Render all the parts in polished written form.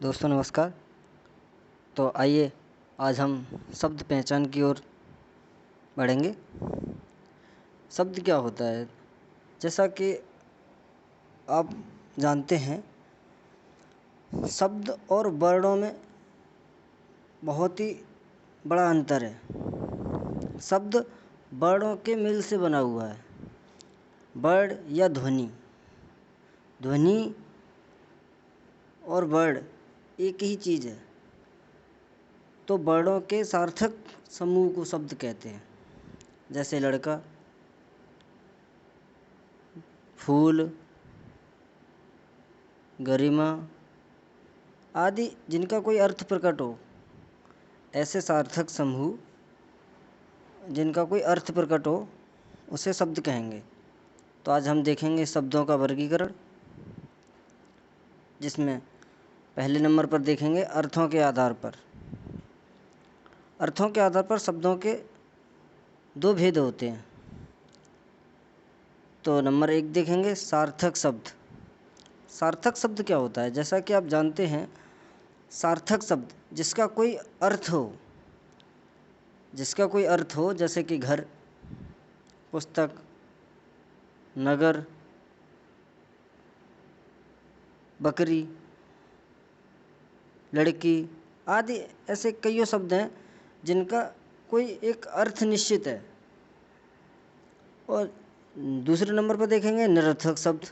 दोस्तों नमस्कार। तो आइए आज हम शब्द पहचान की ओर बढ़ेंगे। शब्द क्या होता है? जैसा कि आप जानते हैं, शब्द और वर्णों में बहुत ही बड़ा अंतर है। शब्द वर्णों के मेल से बना हुआ है। वर्ण या ध्वनि, ध्वनि और वर्ण एक ही चीज़ है। तो वर्णों के सार्थक समूह को शब्द कहते हैं। जैसे लड़का, फूल, गरिमा आदि जिनका कोई अर्थ प्रकट हो, ऐसे सार्थक समूह जिनका कोई अर्थ प्रकट हो उसे शब्द कहेंगे। तो आज हम देखेंगे शब्दों का वर्गीकरण, जिसमें पहले नंबर पर देखेंगे अर्थों के आधार पर। अर्थों के आधार पर शब्दों के दो भेद होते हैं। तो नंबर 1 देखेंगे सार्थक शब्द। सार्थक शब्द क्या होता है? जैसा कि आप जानते हैं, सार्थक शब्द जिसका कोई अर्थ हो, जैसे कि घर, पुस्तक, नगर, बकरी, लड़की आदि ऐसे कईयों शब्द हैं जिनका कोई एक अर्थ निश्चित है। और दूसरे नंबर पर देखेंगे निरर्थक शब्द,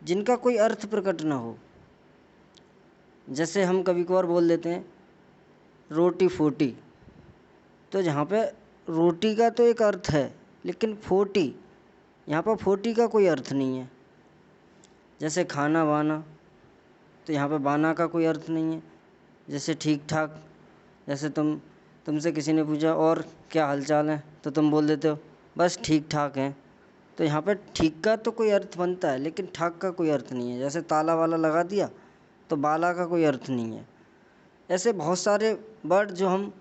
जिनका कोई अर्थ प्रकट ना हो। जैसे हम कभी कभार बोल देते हैं रोटी फोटी, तो जहाँ पे रोटी का तो एक अर्थ है, लेकिन फोटी, यहाँ पर फोटी का कोई अर्थ नहीं है। जैसे खाना बाना, तो यहाँ पे बाना का कोई अर्थ नहीं है। जैसे ठीक ठाक, जैसे तुमसे किसी ने पूछा और क्या हालचाल है, तो तुम बोल देते हो बस ठीक ठाक हैं। तो यहाँ पे ठीक का तो कोई अर्थ बनता है, लेकिन ठाक का कोई अर्थ नहीं है। जैसे ताला वाला लगा दिया, तो बाला का कोई अर्थ नहीं है। ऐसे बहुत सारे वर्ड जो हम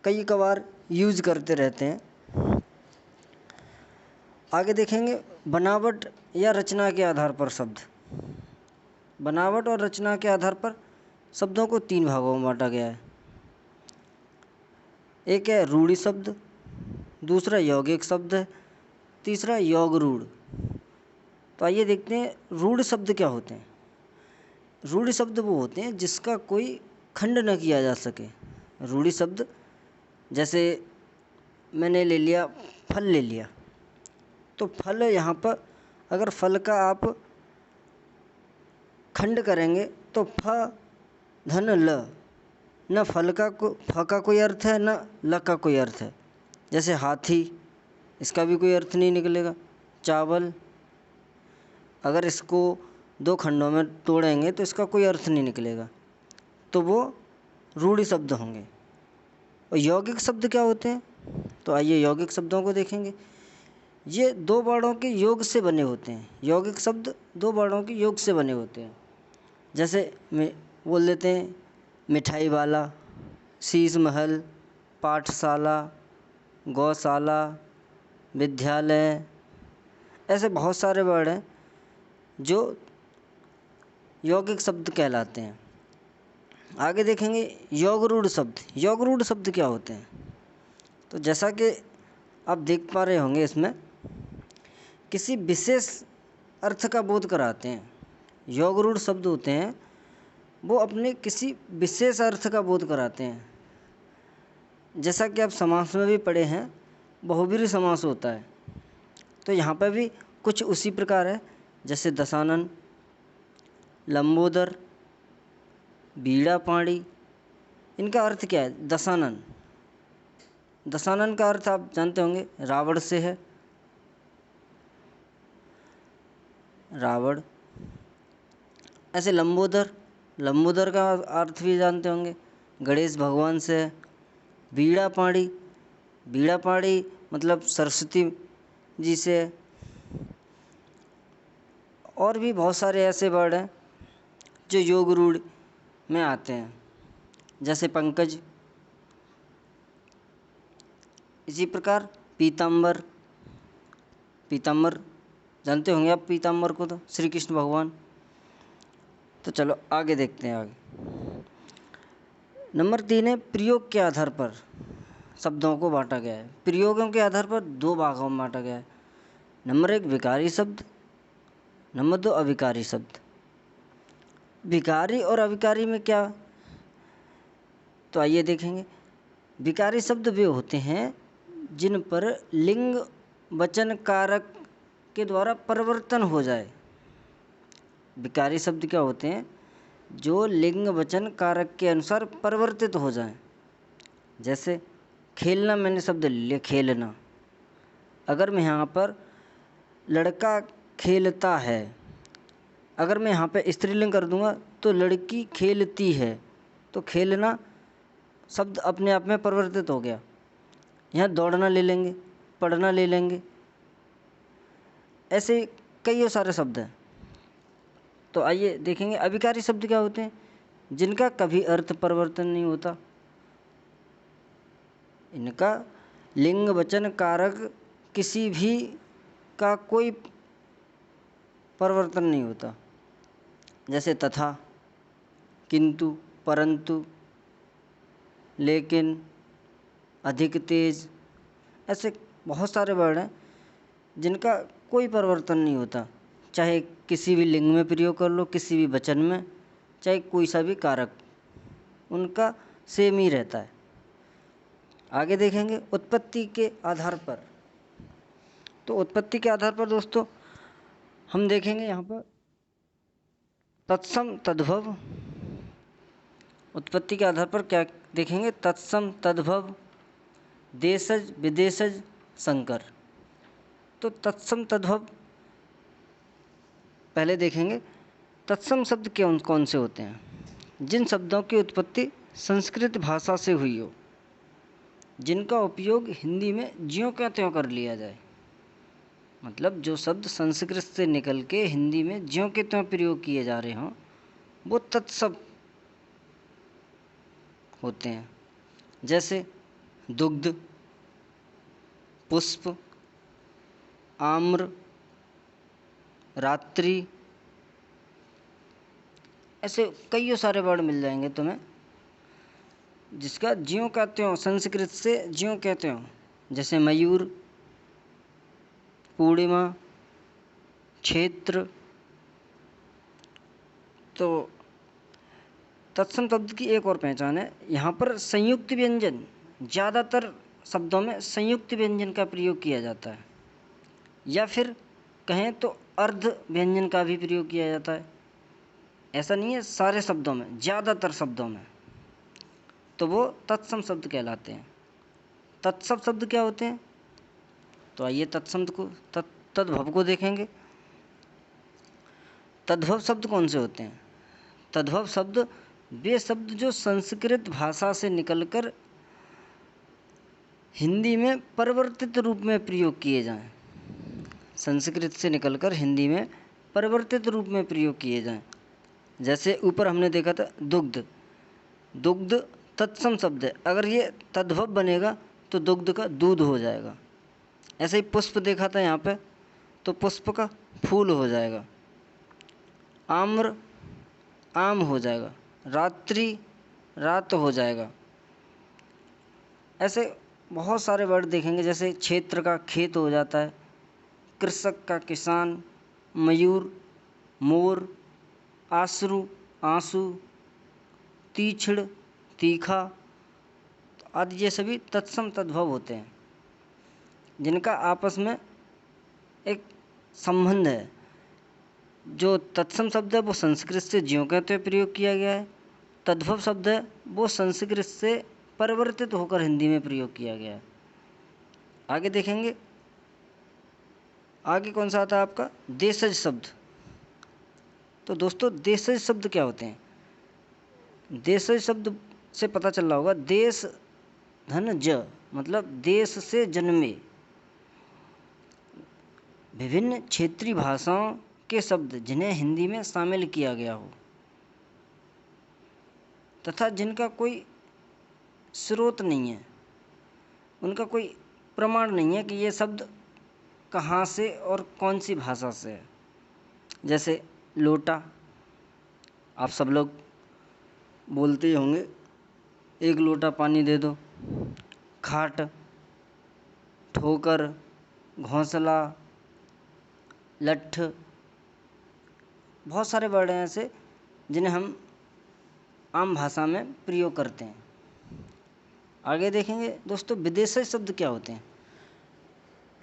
कई कबार यूज करते रहते हैं। आगे देखेंगे बनावट या रचना के आधार पर शब्द। बनावट और रचना के आधार पर शब्दों को 3 भागों में बांटा गया है। एक है रूढ़ि शब्द, दूसरा यौगिक शब्द है, तीसरा योग रूढ़। तो आइए देखते हैं रूढ़ शब्द क्या होते हैं। रूढ़ शब्द वो होते हैं जिसका कोई खंड न किया जा सके। रूढ़ शब्द, जैसे मैंने ले लिया फल, ले लिया, तो फल, यहाँ पर अगर फल का आप खंड करेंगे तो फ धन ल, न फल का फ का कोई अर्थ है, न ल का कोई अर्थ है। जैसे हाथी, इसका भी कोई अर्थ नहीं निकलेगा। चावल, अगर इसको 2 खंडों में तोड़ेंगे तो इसका कोई अर्थ नहीं निकलेगा। तो वो रूढ़ि शब्द होंगे। और यौगिक शब्द क्या होते हैं? तो आइए यौगिक शब्दों को देखेंगे। ये 2 वर्णों के योग से बने होते हैं। यौगिक शब्द 2 वर्णों के योग से बने होते हैं। जैसे बोल देते हैं मिठाई वाला, शीश महल, पाठशाला, गौशाला, विद्यालय। ऐसे बहुत सारे वर्ड हैं जो यौगिक शब्द कहलाते हैं। आगे देखेंगे योग रूढ़ शब्द। योग रूढ़ शब्द क्या होते हैं? तो जैसा कि आप देख पा रहे होंगे, इसमें किसी विशेष अर्थ का बोध कराते हैं। योग रूढ़ शब्द होते हैं वो अपने किसी विशेष अर्थ का बोध कराते हैं। जैसा कि आप समास में भी पढ़े हैं, बहुब्रीहि समास होता है। तो यहाँ पर भी कुछ उसी प्रकार है। जैसे दशानन, लंबोदर, बीड़ा पाणी, इनका अर्थ क्या है? दशानन, दशानन का अर्थ आप जानते होंगे रावण से है, रावण। ऐसे लंबोदर, लंबोदर का अर्थ भी जानते होंगे, गणेश भगवान से है। बीड़ा पाणी, बीड़ा पाणी मतलब सरस्वती जी से है। और भी बहुत सारे ऐसे वर्ड हैं जो योग रूढ़ में आते हैं। जैसे पंकज, इसी प्रकार पीताम्बर, पीताम्बर जानते होंगे आप पीताम्बर को, तो श्री कृष्ण भगवान। तो चलो आगे देखते हैं। आगे नंबर 3 है प्रयोग के आधार पर शब्दों को बांटा गया है। प्रयोगों के आधार पर 2 भागों में बांटा गया है। नंबर 1 विकारी शब्द, नंबर 2 अविकारी शब्द। विकारी और अविकारी में क्या, तो आइए देखेंगे। विकारी शब्द वे होते हैं जिन पर लिंग वचन कारक के द्वारा परिवर्तन हो जाए। विकारी शब्द क्या होते हैं, जो लिंग वचन कारक के अनुसार परिवर्तित हो जाएं। जैसे खेलना, मैंने शब्द ले लिया खेलना, अगर मैं यहाँ पर लड़का खेलता है, अगर मैं यहाँ पे स्त्रीलिंग कर दूंगा तो लड़की खेलती है, तो खेलना शब्द अपने आप में परिवर्तित हो गया। यहाँ दौड़ना ले लेंगे, पढ़ना ले लेंगे, ऐसे कई सारे शब्द हैं। तो आइए देखेंगे अविकारी शब्द क्या होते हैं, जिनका कभी अर्थ परिवर्तन नहीं होता। इनका लिंग वचन कारक किसी भी का कोई परिवर्तन नहीं होता। जैसे तथा, किंतु, परंतु, लेकिन, अधिक, तेज, ऐसे बहुत सारे वर्ड हैं जिनका कोई परिवर्तन नहीं होता। चाहे किसी भी लिंग में प्रयोग कर लो, किसी भी वचन में, चाहे कोई सा भी कारक, उनका सेम ही रहता है। आगे देखेंगे उत्पत्ति के आधार पर। तो उत्पत्ति के आधार पर दोस्तों हम देखेंगे यहाँ पर तत्सम तद्भव। उत्पत्ति के आधार पर क्या देखेंगे, तत्सम तद्भव, देशज विदेशज संकर। तो तत्सम तद्भव पहले देखेंगे। तत्सम शब्द कौन से होते हैं, जिन शब्दों की उत्पत्ति संस्कृत भाषा से हुई हो, जिनका उपयोग हिंदी में ज्यों का त्यों कर लिया जाए। मतलब जो शब्द संस्कृत से निकल के हिंदी में ज्यों के त्यों प्रयोग किए जा रहे हों, वो तत्सम होते हैं। जैसे दुग्ध, पुष्प, आम्र, रात्रि, ऐसे कई सारे वर्ड मिल जाएंगे तुम्हें जिसका ज्यों का त्यों संस्कृत से ज्यों का त्यों। जैसे मयूर, पूर्णिमा, क्षेत्र। तो तत्सम शब्द की एक और पहचान है, यहाँ पर संयुक्त व्यंजन, ज़्यादातर शब्दों में संयुक्त व्यंजन का प्रयोग किया जाता है, या फिर कहें तो अर्ध व्यंजन का भी प्रयोग किया जाता है। ऐसा नहीं है, सारे शब्दों में, ज़्यादातर शब्दों में, तो वो तत्सम शब्द कहलाते हैं। तत्सम शब्द क्या होते हैं, तो आइए तत्सम को तद्भव को देखेंगे। तद्भव शब्द कौन से होते हैं, तद्भव शब्द वे शब्द जो संस्कृत भाषा से निकलकर हिंदी में परिवर्तित रूप में प्रयोग किए जाएं। संस्कृत से निकलकर हिंदी में परिवर्तित रूप में प्रयोग किए जाएं। जैसे ऊपर हमने देखा था दुग्ध, दुग्ध तत्सम शब्द है, अगर ये तद्भव बनेगा तो दुग्ध का दूध हो जाएगा। ऐसे ही पुष्प देखा था यहाँ पे, तो पुष्प का फूल हो जाएगा। आम्र आम हो जाएगा, रात्रि रात हो जाएगा। ऐसे बहुत सारे वर्ड देखेंगे। जैसे क्षेत्र का खेत हो जाता है, कृषक का किसान, मयूर मोर, आश्रु आंसू, तीक्ष्ण तीखा आदि, ये सभी तत्सम तद्भव होते हैं जिनका आपस में एक संबंध है। जो तत्सम शब्द है वो संस्कृत से ज्यों का त्यों प्रयोग किया गया है, तद्भव शब्द है वो संस्कृत से परिवर्तित होकर हिंदी में प्रयोग किया गया है। आगे देखेंगे, आगे कौन सा आता है आपका देशज शब्द। तो दोस्तों देशज शब्द क्या होते हैं, देशज शब्द से पता चल रहा होगा, देश धन ज, मतलब देश से जन्मे। विभिन्न क्षेत्रीय भाषाओं के शब्द जिन्हें हिंदी में शामिल किया गया हो तथा जिनका कोई स्रोत नहीं है, उनका कोई प्रमाण नहीं है कि ये शब्द कहाँ से और कौन सी भाषा से है। जैसे लोटा, आप सब लोग बोलते ही होंगे, एक लोटा पानी दे दो, खाट, ठोकर, घोंसला, लठ, बहुत सारे वर्ड हैं ऐसे जिन्हें हम आम भाषा में प्रयोग करते हैं। आगे देखेंगे दोस्तों, विदेशज शब्द क्या होते हैं।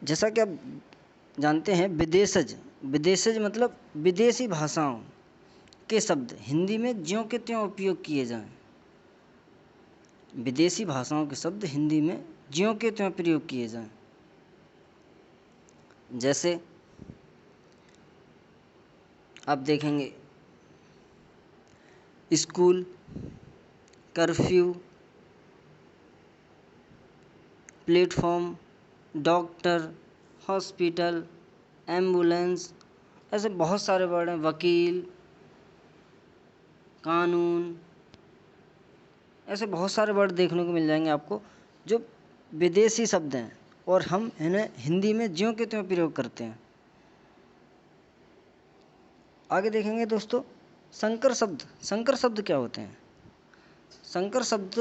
जैसा कि आप जानते हैं, विदेशज मतलब विदेशी भाषाओं के शब्द हिंदी में ज्यों के त्यों उपयोग किए जाएं। विदेशी भाषाओं के शब्द हिंदी में ज्यों के त्यों प्रयोग किए जाएं। जैसे आप देखेंगे, school, curfew, platform, doctor, hospital, ambulance, ऐसे बहुत सारे वर्ड हैं। वकील, कानून, ऐसे बहुत सारे वर्ड देखने को मिल जाएंगे आपको जो विदेशी शब्द हैं और हम इन्हें हिंदी में ज्यों के त्यों प्रयोग करते हैं। आगे देखेंगे दोस्तों, संकर शब्द क्या होते हैं। संकर शब्द,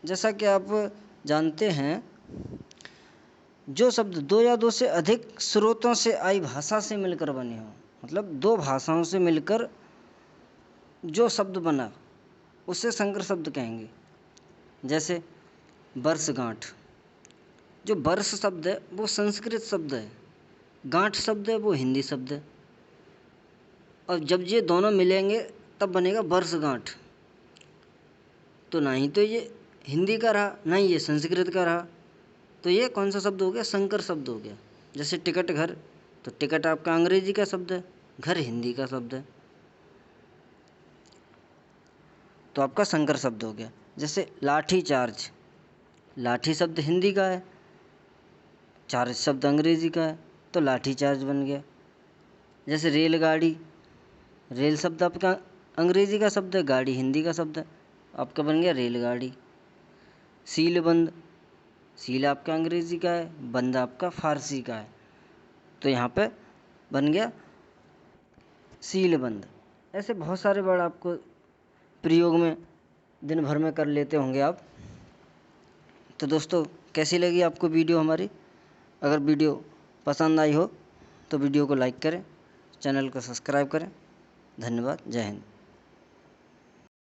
जैसा कि आप जानते हैं, जो शब्द दो या दो से अधिक स्रोतों से आई भाषा से मिलकर बने हों, मतलब दो भाषाओं से मिलकर जो शब्द बना उसे संकर शब्द कहेंगे। जैसे वर्षगांठ, जो वर्ष शब्द है वो संस्कृत शब्द है, गांठ शब्द है वो हिंदी शब्द है, और जब ये दोनों मिलेंगे तब बनेगा वर्षगांठ। तो ना ही तो ये हिंदी का रहा, ना ही ये संस्कृत का रहा, तो ये कौन सा शब्द हो गया, संकर शब्द हो गया। जैसे टिकट घर, तो टिकट आपका अंग्रेजी का शब्द है, घर हिंदी का शब्द है, तो आपका संकर शब्द हो गया। जैसे लाठी चार्ज, लाठी शब्द हिंदी का है, चार्ज शब्द अंग्रेजी का है, तो लाठी चार्ज बन गया। जैसे रेलगाड़ी, रेल शब्द आपका अंग्रेजी का शब्द है, गाड़ी हिंदी का शब्द है, आपका बन गया रेलगाड़ी। सीलबंद, सील आपका अंग्रेजी का है, बंद आपका फारसी का है, तो यहाँ पे बन गया सीलबंद। ऐसे बहुत सारे वर्ड आपको प्रयोग में दिन भर में कर लेते होंगे आप। तो दोस्तों, कैसी लगी आपको वीडियो हमारी। अगर वीडियो पसंद आई हो तो वीडियो को लाइक करें, चैनल को सब्सक्राइब करें। धन्यवाद। जय हिंद।